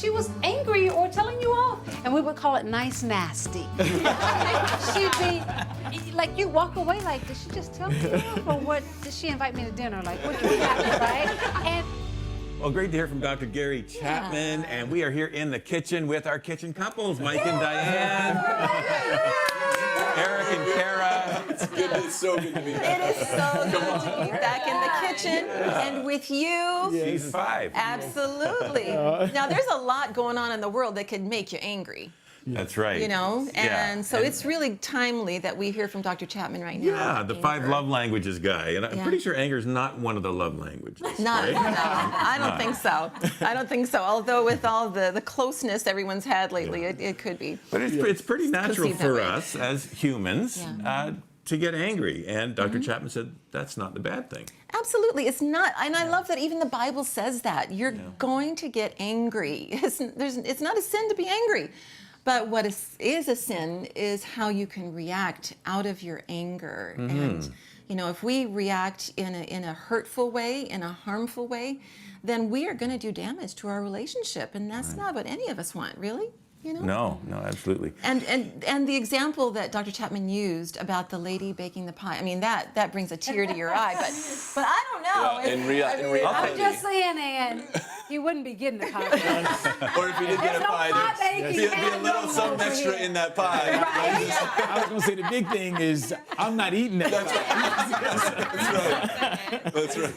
she was angry or telling you off. And we would call it nice nasty. She'd be like, you walk away like, did she just tell me off? Or what, did she invite me to dinner? Like, what did happen, right? And well, great to hear from Dr. Gary Chapman. And we are here in the kitchen with our kitchen couples, Mike and Diane, Eric and Kara. It's so good to be back. It is so good to be back in the kitchen and with you. Season 5. Absolutely. Now, there's a lot going on in the world that could make you angry. That's right. You know, Yeah. and so it's really timely that we hear from Dr. Chapman right now. Yeah, the 5 love languages guy. And I'm Yeah. pretty sure anger is not one of the love languages. Not, right? no, I don't think so. I don't think so. Although with all the closeness everyone's had lately, it could be. But it's pretty natural perceived that for way. us as humans to get angry. And Dr. Mm-hmm. Chapman said that's not the bad thing. Absolutely, it's not, and I love that even the Bible says that. You're going to get angry. It's not a sin to be angry. But what is a sin is how you can react out of your anger. And, you know, if we react in a hurtful way, in a harmful way, then we are going to do damage to our relationship. And that's not what any of us want, really. You know? No, absolutely. And the example that Dr. Chapman used about the lady baking the pie, I mean, that brings a tear to your eye. But I don't know. Yeah, in reality. I'm just saying, Ann, you wouldn't be getting the pie. Or if you did get a There's no pie, pie there'd baking be a happening little something over extra here. in that pie. I was going to say the big thing is I'm not eating that. That's right.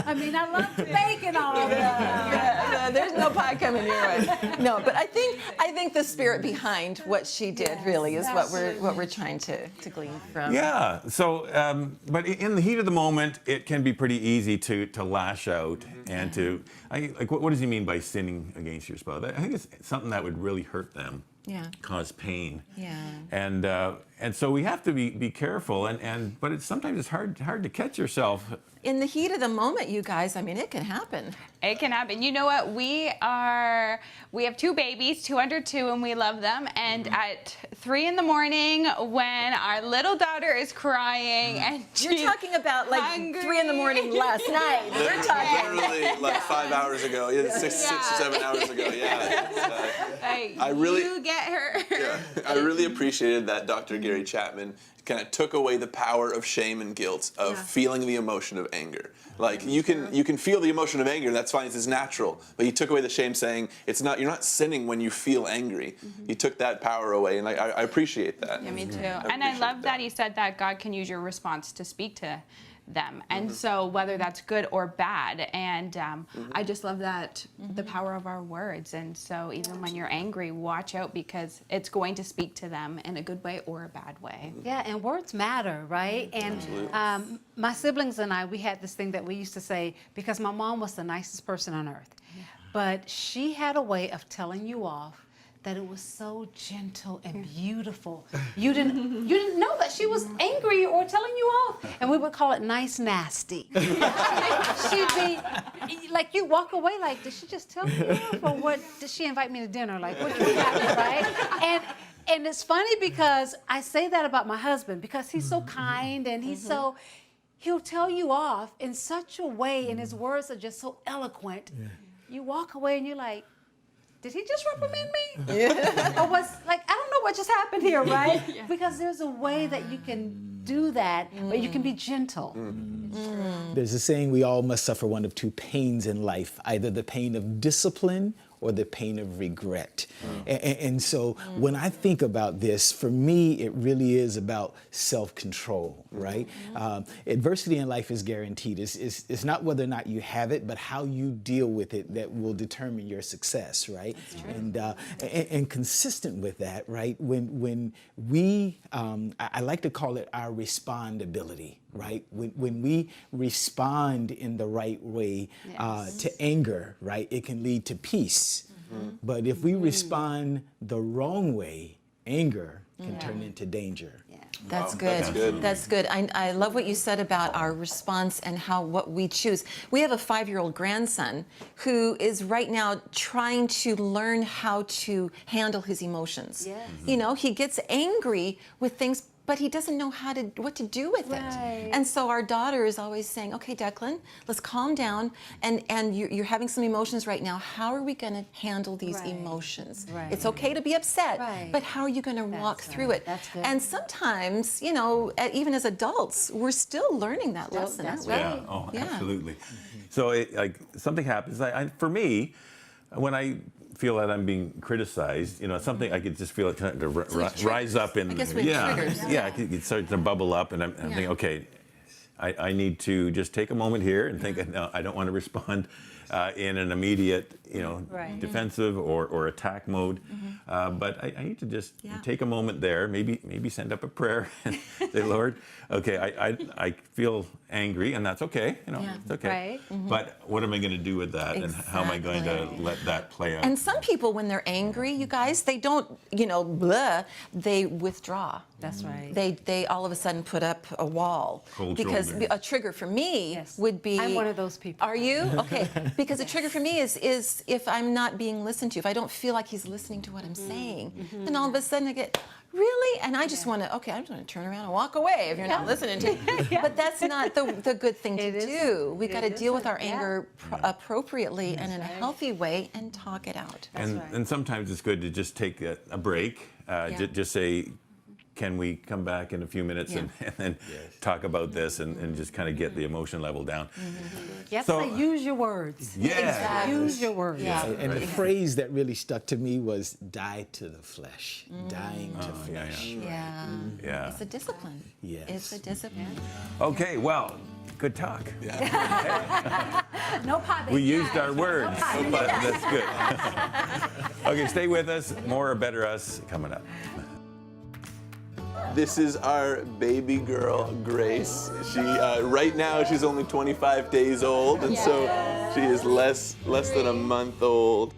I mean, I love bacon all of Yeah, there's no pie coming your way. No, but I think the spirit behind what she did really is what we're trying to glean from. Yeah. So, but in the heat of the moment, it can be pretty easy to lash out and to like. What does he mean by sinning against your spouse? I think it's something that would really hurt them. Yeah. Cause pain. Yeah. And so we have to be careful. But sometimes it's hard to catch yourself. In the heat of the moment, you guys, I mean, it can happen. It can happen. You know what? We have 2 babies, 2 under 2, and we love them. And at 3 in the morning, when our little daughter is crying and You're she's talking about like hungry. 3 in the morning last night. We're talking. Literally like 5 hours ago. Yeah, 6 or 7 hours ago. Yeah. Like, I really- you get her. Yeah. I really appreciated that Dr. Gary Chapman kind of took away the power of shame and guilt of feeling the emotion of anger. Like you can feel the emotion of anger, that's fine, it's natural. But he took away the shame, saying you're not sinning when you feel angry. He took that power away, and I appreciate that. Yeah, me too. And I love that he said that God can use your response to speak to them. And so whether that's good or bad. And I just love that, the power of our words. And so even when you're angry, watch out because it's going to speak to them in a good way or a bad way. Yeah, and words matter, right? And my siblings and I, we had this thing that we used to say, because my mom was the nicest person on earth, but she had a way of telling you off that it was so gentle and beautiful. You didn't know that she was angry or telling you off. And we would call it nice nasty. She'd be like, you walk away like, did she just tell me off? Or what, did she invite me to dinner? Like, what happened, right? And it's funny because I say that about my husband because he's so kind and he'll tell you off in such a way and his words are just so eloquent. You walk away and you're like, did he just reprimand me? Or was like, I don't know what just happened here, right? Because there's a way that you can do that, but you can be gentle. There's a saying we all must suffer one of 2 pains in life, either the pain of discipline or the pain of regret. And so when I think about this, for me, it really is about self-control, right? Adversity in life is guaranteed. It's not whether or not you have it, but how you deal with it that will determine your success, right? And consistent with that, right? When we, I like to call it our respondability, right? When we respond in the right way to anger, right, it can lead to peace. But if we respond the wrong way, anger can turn into danger. That's good. That's good. I love what you said about our response and what we choose. We have a 5-year-old grandson who is right now trying to learn how to handle his emotions. You know, he gets angry with things but he doesn't know what to do with Right. it. And so our daughter is always saying, okay, Declan, let's calm down. And you're having some emotions right now. How are we going to handle these Right. emotions? Right. It's okay to be upset, Right. but how are you going to walk through right. it? That's good. And sometimes, you know, even as adults, we're still learning that lesson, that's aren't we? right. Yeah. Oh, Yeah. absolutely. So, like something happens. For me, when I feel that I'm being criticized, you know, something I could just feel it kind of rise up in. I guess we have triggers. Yeah, it starts to bubble up, and I'm thinking, okay, I need to just take a moment here and think. No, I don't want to respond in an immediate, you know, Right. defensive or attack mode. But I need to just Yeah. take a moment there. Maybe send up a prayer and say, Lord, okay, I feel angry, and that's okay. You know, Yeah. it's okay. Right. But what am I going to do with that, and how am I going to Exactly. let that play out? And some people, when they're angry, you guys, they don't, you know, blah, they withdraw. That's right. They all of a sudden put up a wall. Cold because shoulder. a trigger for me Yes. would be. I'm one of those people. Are you? Okay. Because a trigger for me is if I'm not being listened to, if I don't feel like he's listening to what I'm saying, then all of a sudden I get, really? And I just want to, okay, I'm just going to turn around and walk away if you're not listening to me. But that's not the good thing to It isn't. do. We got to It deal with isn't. our anger appropriately and in a healthy way and talk it out. and right. and sometimes it's good to just take a break. Just say, can we come back in a few minutes Yeah. and then talk about this and just kind of get the emotion level down. Yes, So- say use your words. Yeah. Exactly. Use your words. Yeah. And the phrase that really stuck to me was die to the flesh, dying to Oh, yeah, flesh. Yeah. Yeah. It's a discipline. Yes. It's a discipline. Okay, well, good talk. No pot. We used our words. But that's good. Okay, stay with us. More or Better Us coming up. This is our baby girl, Grace. She right now she's only 25 days old, and so she is less than a month old.